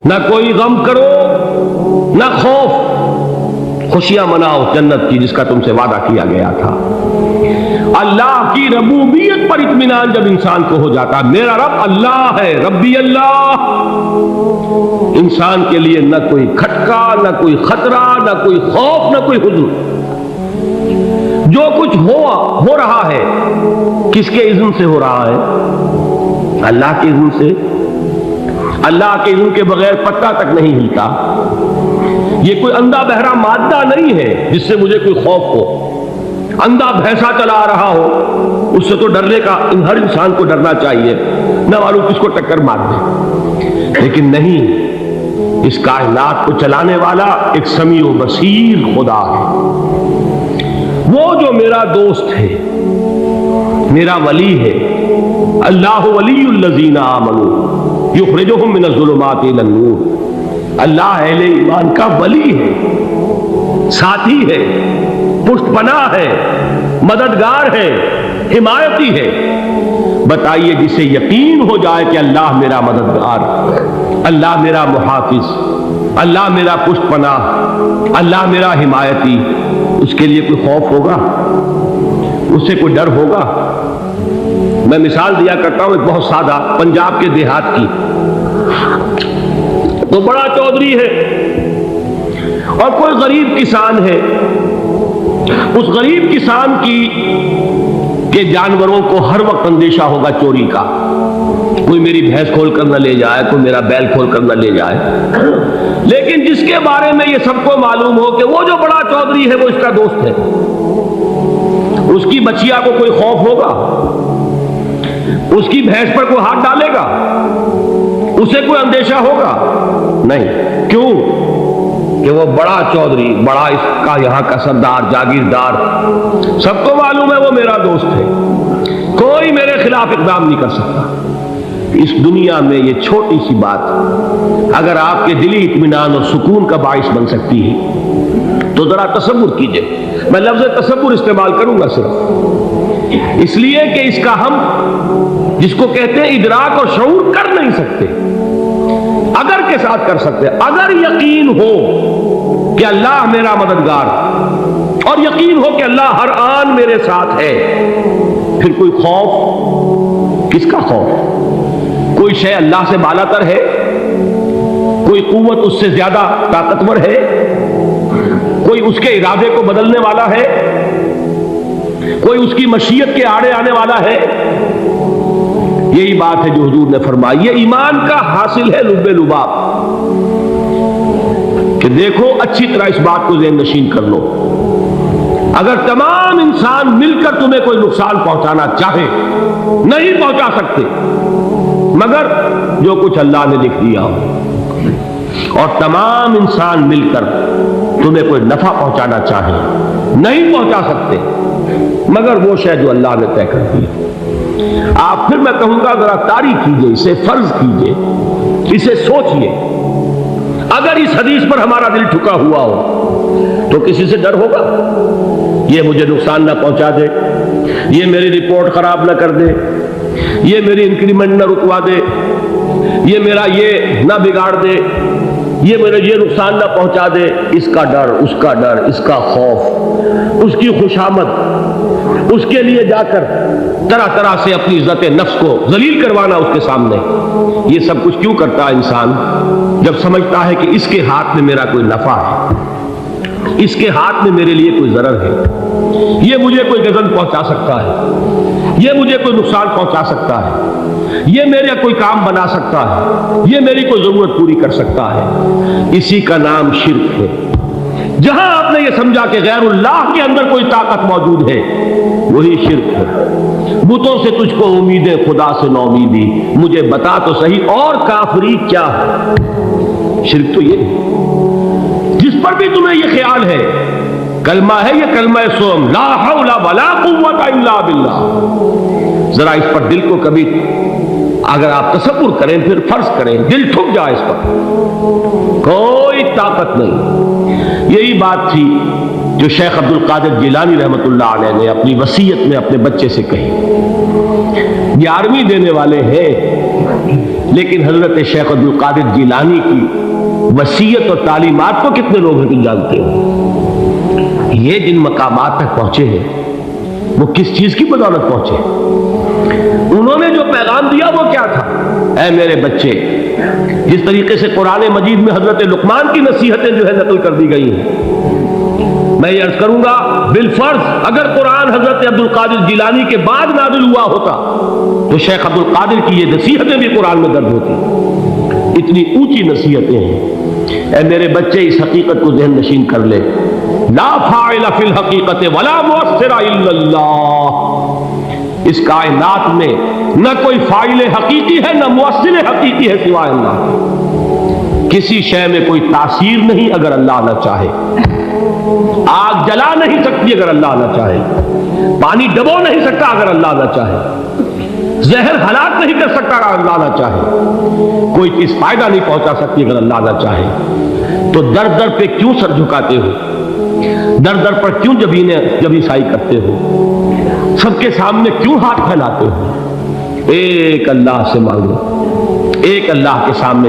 نہ کوئی غم کرو نہ خوف، خوشیاں مناؤ جنت کی جس کا تم سے وعدہ کیا گیا تھا۔ اللہ کی ربوبیت پر اطمینان جب انسان کو ہو جاتا، میرا رب اللہ ہے، ربی اللہ، انسان کے لیے نہ کوئی کھٹکا، نہ کوئی خطرہ، نہ کوئی خوف، نہ کوئی حزن۔ جو کچھ ہو رہا ہے کس کے اذن سے ہو رہا ہے؟ اللہ کے اذن سے۔ اللہ کے اذن کے بغیر پتا تک نہیں ہلتا۔ یہ کوئی اندھا بہرا مادہ نہیں ہے جس سے مجھے کوئی خوف ہو۔ اندھا بھینسا چلا رہا ہو اس سے تو ڈرنے کا ہر انسان کو ڈرنا چاہیے، نہ معلوم کس کو ٹکر مار دے، لیکن نہیں، اس کائنات کو چلانے والا ایک سمیع و بصیر خدا ہے۔ وہ جو میرا دوست ہے، میرا ولی ہے، اللہ ولی الذین آمنوا یخرجہم من الظلمات الی النور، اللہ اہل ایمان کا ولی ہے، ساتھی ہے، پشت پناہ ہے، مددگار ہے، حمایتی ہے۔ بتائیے جسے یقین ہو جائے کہ اللہ میرا مددگار، اللہ میرا محافظ، اللہ میرا پشت پناہ، اللہ میرا حمایتی، اس کے لیے کوئی خوف ہوگا؟ اس سے کوئی ڈر ہوگا؟ میں مثال دیا کرتا ہوں ایک بہت سادہ، پنجاب کے دیہات کی۔ تو بڑا چودھری ہے اور کوئی غریب کسان ہے، اس غریب کسان کے جانوروں کو ہر وقت اندیشہ ہوگا چوری کا، کوئی میری بھینس کھول کر نہ لے جائے، کوئی میرا بیل کھول کر نہ لے جائے۔ لیکن جس کے بارے میں یہ سب کو معلوم ہو کہ وہ جو بڑا چودھری ہے وہ اس کا دوست ہے، اس کی بچیا کو کوئی خوف ہوگا؟ اس کی بھینس پر کوئی ہاتھ ڈالے گا؟ اسے کوئی اندیشہ ہوگا؟ نہیں۔ کیوں؟ کہ وہ بڑا چودھری، بڑا اس کا یہاں کا سردار، جاگیردار، سب کو معلوم ہے وہ میرا دوست ہے، کوئی میرے خلاف اقدام نہیں کر سکتا۔ اس دنیا میں یہ چھوٹی سی بات اگر آپ کے دلی اطمینان اور سکون کا باعث بن سکتی ہے تو ذرا تصور کیجئے۔ میں لفظ تصور استعمال کروں گا صرف اس لیے کہ اس کا ہم جس کو کہتے ہیں ادراک اور شعور کر نہیں سکتے، اگر کے ساتھ کر سکتے۔ اگر یقین ہو کہ اللہ میرا مددگار اور یقین ہو کہ اللہ ہر آن میرے ساتھ ہے، پھر کوئی خوف؟ کس کا خوف؟ کوئی شے اللہ سے بالا تر ہے؟ کوئی قوت اس سے زیادہ طاقتور ہے؟ کوئی اس کے ارادے کو بدلنے والا ہے؟ کوئی اس کی مشیت کے آڑے آنے والا ہے؟ یہی بات ہے جو حضور نے فرمائی، یہ ایمان کا حاصل ہے لب لباب، کہ دیکھو اچھی طرح اس بات کو ذہن نشین کر لو، اگر تمام انسان مل کر تمہیں کوئی نقصان پہنچانا چاہے نہیں پہنچا سکتے، مگر جو کچھ اللہ نے لکھ دیا ہو، اور تمام انسان مل کر تمہیں کوئی نفع پہنچانا چاہے نہیں پہنچا سکتے، مگر وہ شے جو اللہ نے طے کر دی۔ آپ پھر میں کہوں گا ذرا طاری کیجئے، اسے فرض کیجئے، اسے سوچئے، اگر اس حدیث پر ہمارا دل ٹھکا ہوا ہو تو کسی سے ڈر ہوگا؟ یہ مجھے نقصان نہ پہنچا دے، یہ میری رپورٹ خراب نہ کر دے، یہ میری انکریمنٹ نہ رکوا دے، یہ میرا یہ نہ بگاڑ دے، یہ میرے یہ نقصان نہ پہنچا دے، اس کا ڈر، اس کا ڈر، اس کا خوف، اس کی خوشامد، اس کے لیے جا کر طرح طرح سے اپنی عزت نفس کو ذلیل کروانا اس کے سامنے۔ یہ سب کچھ کیوں کرتا ہے انسان؟ جب سمجھتا ہے کہ اس کے ہاتھ میں میرا کوئی نفع ہے، اس کے ہاتھ میں میرے لیے کوئی ضرر ہے، یہ مجھے کوئی غضب پہنچا سکتا ہے، یہ مجھے کوئی نقصان پہنچا سکتا ہے، یہ میرے کوئی کام بنا سکتا ہے، یہ میری کوئی ضرورت پوری کر سکتا ہے، اسی کا نام شرک ہے۔ جہاں آپ نے یہ سمجھا کہ غیر اللہ کے اندر کوئی طاقت موجود ہے، وہی شرک ہے۔ بتوں سے تجھ کو امیدیں، خدا سے نو امیدی، مجھے بتا تو صحیح اور کافری کیا ہے؟ شرک تو یہ ہے جس پر بھی تمہیں یہ خیال ہے، کلمہ ہے یہ کلمہ سوم، لا حول ولا قوت الا باللہ، ذرا اس پر دل کو کبھی اگر آپ تصور کریں، پھر فرض کریں، دل ٹھک جائے اس پر، کوئی طاقت نہیں۔ یہی بات تھی جو شیخ عبد القادر جیلانی رحمۃ اللہ علیہ نے اپنی وصیت میں اپنے بچے سے کہی۔ 11ویں دینے والے ہیں لیکن حضرت شیخ عبد القادر جیلانی کی وصیت اور تعلیمات کو کتنے لوگ ہیں تم جانتے ہو؟ یہ جن مقامات تک پہنچے ہیں وہ کس چیز کی بدولت پہنچے؟ انہوں نے جو پیغام دیا وہ کیا تھا؟ اے میرے بچے، جس طریقے سے قرآن مجید میں حضرت لقمان کی نصیحتیں جو ہے نقل کر دی گئی ہیں، میں یہ عرض کروں گا بالفرض اگر قرآن حضرت عبد القادر جیلانی کے بعد نازل ہوا ہوتا تو شیخ عبد القادر کی یہ نصیحتیں بھی قرآن میں درج ہوتی۔ اتنی اونچی نصیحتیں ہیں۔ اے میرے بچے، اس حقیقت کو ذہن نشین کر لے، لا فاعل فی الحقیقت ولا مؤثر الا اللہ۔ اس کائنات میں نہ کوئی فاعل حقیقی ہے نہ مؤثر حقیقی ہے سوائے اللہ۔ کسی شے میں کوئی تاثیر نہیں اگر اللہ نہ چاہے۔ آگ جلا نہیں سکتی اگر اللہ نہ چاہے، پانی ڈبو نہیں سکتا اگر اللہ نہ چاہے، زہر ہلاک نہیں کر سکتا اگر اللہ نہ چاہے، کوئی چیز فائدہ نہیں پہنچا سکتی اگر اللہ نہ چاہے۔ تو در در پہ کیوں سر جھکاتے ہو؟ در در پر کیوں جبیں سائی کرتے ہو؟ سب کے سامنے کیوں ہاتھ پھیلاتے ہو؟ ایک اللہ سے مانگو، ایک اللہ کے سامنے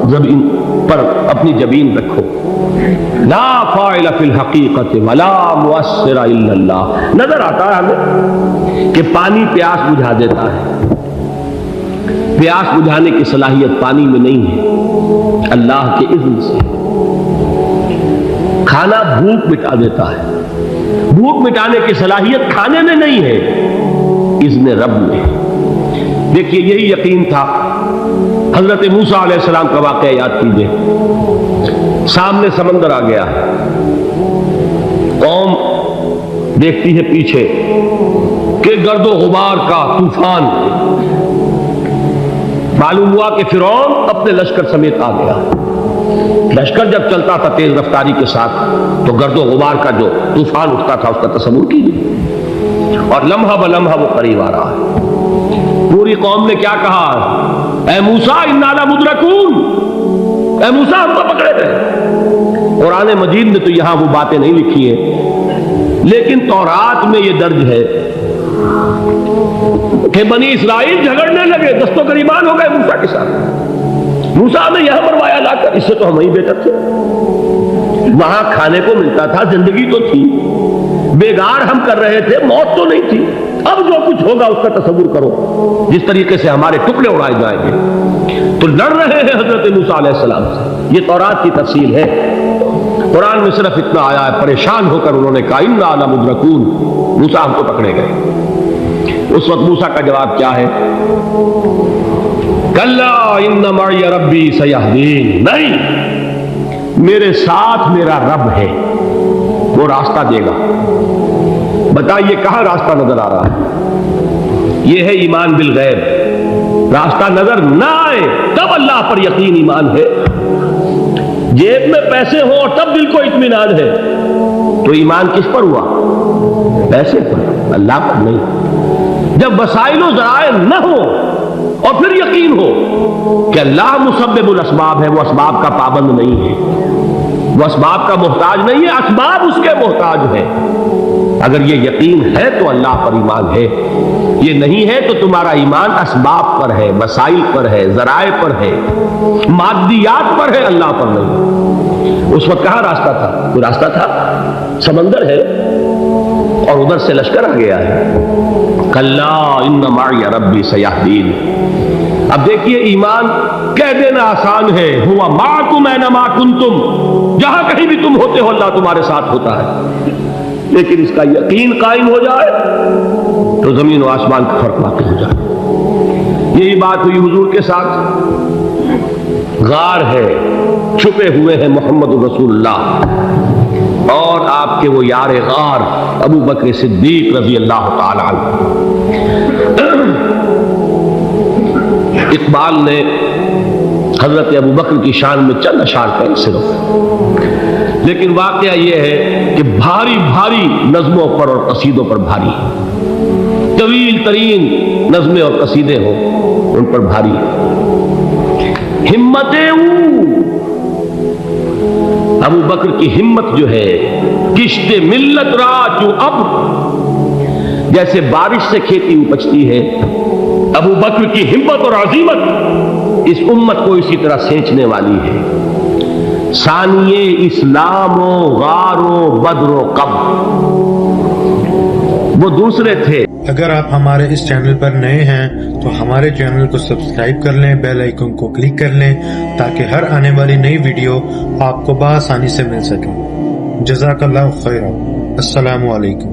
زمین پر اپنی جبین رکھو۔ لا فاعل فی الحقیقت ولا مؤثر الا اللہ۔ نظر آتا ہے ہمیں کہ پانی پیاس بجھا دیتا ہے، پیاس بجھانے کی صلاحیت پانی میں نہیں ہے، اللہ کے اذن سے۔ کھانا بھوک مٹا دیتا ہے، بھوک مٹانے کی صلاحیت کھانے میں نہیں ہے، اذن رب میں۔ دیکھیے یہی یقین تھا حضرت موسیٰ علیہ السلام کا واقعہ یاد کیجئے۔ سامنے سمندر آ گیا ہے، قوم دیکھتی ہے پیچھے کہ گرد و غبار کا طوفان۔ معلوم ہوا کہ فرعون اپنے لشکر سمیت آ گیا۔ لشکر جب چلتا تھا تیز رفتاری کے ساتھ تو گرد و غبار کا جو طوفان اٹھتا تھا اس کا تصور کیجیے، اور لمحہ بلمحہ وہ قریب آ رہا ہے۔ پوری قوم نے کیا کہا؟ اے موسیٰ انا لمدرکون، اے موسیٰ ہم کو پکڑے گئے۔ قرآن مجید نے تو یہاں وہ باتیں نہیں لکھی ہیں، لیکن تورات میں یہ درج ہے کہ بنی اسرائیل جھگڑنے لگے، دست و گریبان ہو گئے موسیٰ کے ساتھ۔ موسیٰ نے یہاں مروایا لا کر، اس سے تو ہم ہی بہتر تھے، وہاں کھانے کو ملتا تھا، زندگی تو تھی، بیگار ہم کر رہے تھے، موت تو نہیں تھی۔ اب جو کچھ ہوگا اس کا تصور کرو، جس طریقے سے ہمارے ٹکڑے اڑائے جائیں گے۔ تو لڑ رہے ہیں حضرت موسیٰ علیہ السلام سے۔ یہ تورات کی تفصیل ہے، قرآن میں صرف اتنا آیا ہے، پریشان ہو کر انہوں نے کہا انا لمدرکون، موسیٰ ہم کو پکڑے گئے۔ اس وقت موسیٰ کا جواب کیا ہے؟ کلا ان معی ربی سیہدین، نہیں، میرے ساتھ میرا رب ہے، وہ راستہ دے گا۔ بتائیے کہاں راستہ نظر آ رہا ہے؟ یہ ہے ایمان بالغیب۔ راستہ نظر نہ آئے تب اللہ پر یقین ایمان ہے۔ جیب میں پیسے ہوں اور تب دل کو اطمینان ہے تو ایمان کس پر ہوا؟ پیسے پر، اللہ پر نہیں۔ جب وسائل و ذرائع نہ ہو اور پھر یقین ہو کہ اللہ مسبب الاسباب ہے، وہ اسباب کا پابند نہیں ہے، وہ اسباب کا محتاج نہیں ہے، اسباب اس کے محتاج ہے۔ اگر یہ یقین ہے تو اللہ پر ایمان ہے، یہ نہیں ہے تو تمہارا ایمان اسباب پر ہے، وسائل پر ہے، ذرائع پر ہے، مادیات پر ہے، اللہ پر نہیں۔ اس وقت کہاں راستہ تھا؟ کوئی راستہ تھا؟ سمندر ہے اور ادھر سے لشکر آ گیا ہے۔ کلا ان معی ربی سیہدین۔ اب دیکھیے ایمان کہہ دینا آسان ہے، ہوا معکم اینما کنتم، جہاں کہیں بھی تم ہوتے ہو اللہ تمہارے ساتھ ہوتا ہے، لیکن اس کا یقین قائم ہو جائے تو زمین و آسمان کا فرق واقع ہو جائے۔ یہی بات ہوئی حضور کے ساتھ۔ غار ہے، چھپے ہوئے ہیں محمد رسول اللہ اور آپ کے وہ یار غار ابو بکر صدیق رضی اللہ تعالی عنہ۔ اقبال نے حضرت ابو بکر کی شان میں چند اشعار کہے صرف، لیکن واقعہ یہ ہے کہ بھاری بھاری نظموں پر اور قصیدوں پر بھاری ہے، طویل ترین نظمیں اور قصیدے ہوں ان پر بھاری ہے۔ ہمتیں ابو بکر کی ہمت جو ہے، کشت ملت را جو اب جیسے بارش سے کھیتی اپجتی ہے، ابو بکر کی ہمت اور عزیمت اس امت کو اسی طرح سینچنے والی ہے۔ ثانیے اسلام و غار و بدر و قبر، وہ دوسرے تھے۔ اگر آپ ہمارے اس چینل پر نئے ہیں تو ہمارے چینل کو سبسکرائب کر لیں، بیل آئیکن کو کلک کر لیں تاکہ ہر آنے والی نئی ویڈیو آپ کو بآسانی سے مل سکے۔ جزاک اللہ خیر۔ السلام علیکم۔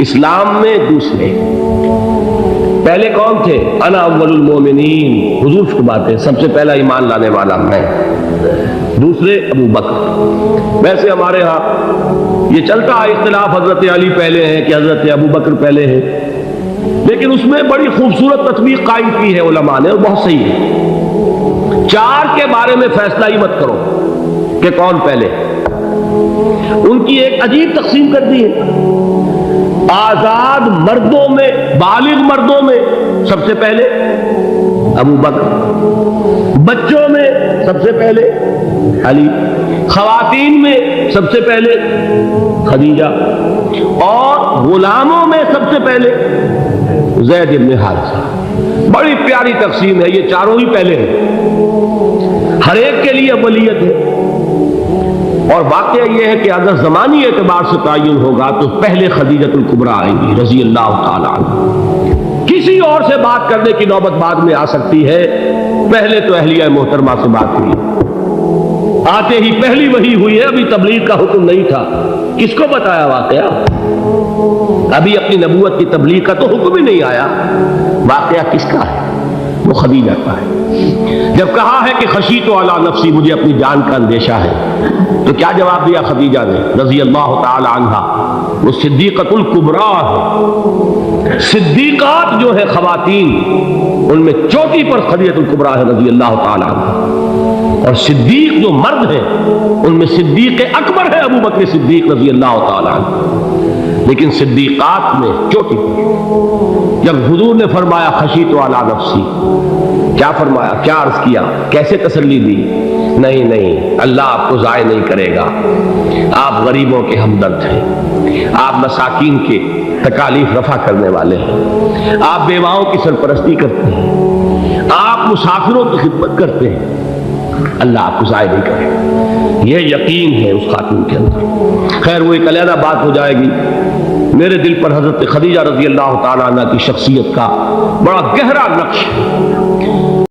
اسلام میں دوسرے پہلے کون تھے؟ انا اول المومنین، حضور کی بات ہے، سب سے پہلا ایمان لانے والا میں۔ دوسرے ابو بکر۔ ویسے ہمارے ہاں یہ چلتا ہے اختلاف، حضرت علی پہلے ہیں کہ حضرت ابو بکر پہلے ہیں، لیکن اس میں بڑی خوبصورت تطبیق قائم کی ہے علماء نے، اور بہت صحیح ہے۔ چار کے بارے میں فیصلہ ہی مت کرو کہ کون پہلے، ان کی ایک عجیب تقسیم کر دی ہے۔ آزاد مردوں میں، بالغ مردوں میں سب سے پہلے ابو بکر، بچوں میں سب سے پہلے علی، خواتین میں سب سے پہلے خدیجہ، اور غلاموں میں سب سے پہلے زید بن حارثہ۔ بڑی پیاری تقسیم ہے، یہ چاروں ہی پہلے ہیں، ہر ایک کے لیے ولیت ہے۔ اور واقعہ یہ ہے کہ اگر زمانی اعتبار سے تعین ہوگا تو پہلے خدیجۃ الکبریٰ آئیں گی رضی اللہ تعالی عنہ۔ کسی اور سے بات کرنے کی نوبت بعد میں آ سکتی ہے، پہلے تو اہلیہ محترمہ سے بات ہوئی، آتے ہی پہلی وحی ہوئی ہے، ابھی تبلیغ کا حکم نہیں تھا۔ کس کو بتایا واقعہ؟ ابھی اپنی نبوت کی تبلیغ کا تو حکم ہی نہیں آیا۔ واقعہ کس کا ہے؟ وہ خدیجہ کا ہے۔ جب کہا ہے کہ خشیت علی نفسی، مجھے اپنی جان کا اندیشہ ہے، تو کیا جواب دیا خدیجہ نے رضی اللہ تعالی عنہا؟ وہ صدیقۃ الکبریٰ ہے۔ صدیقات جو ہے خواتین، ان میں چوٹی پر خدیجۃ الکبریٰ ہے رضی اللہ تعالی عنہا، اور صدیق جو مرد ہیں ان میں صدیق اکبر ہے ابو بکر صدیق رضی اللہ تعالی عنہ، لیکن صدیقات میں چوٹی پر۔ جب حضور نے فرمایا خشیت علی نفسی، کیا فرمایا، کیا عرض کیا، کیسے تسلی دی؟ نہیں نہیں، اللہ آپ کو ضائع نہیں کرے گا، آپ غریبوں کے ہمدرد ہیں، آپ مساکین کے تکالیف رفع کرنے والے ہیں، آپ بیواؤں کی سرپرستی کرتے ہیں، آپ مسافروں کی خدمت کرتے ہیں، اللہ آپ کو ضائع نہیں کرے گا۔ یہ یقین ہے اس خاتون کے اندر۔ خیر وہ ایک علیحدہ بات ہو جائے گی۔ میرے دل پر حضرت خدیجہ رضی اللہ تعالیٰ عنہ کی شخصیت کا بڑا گہرا نقش ہے۔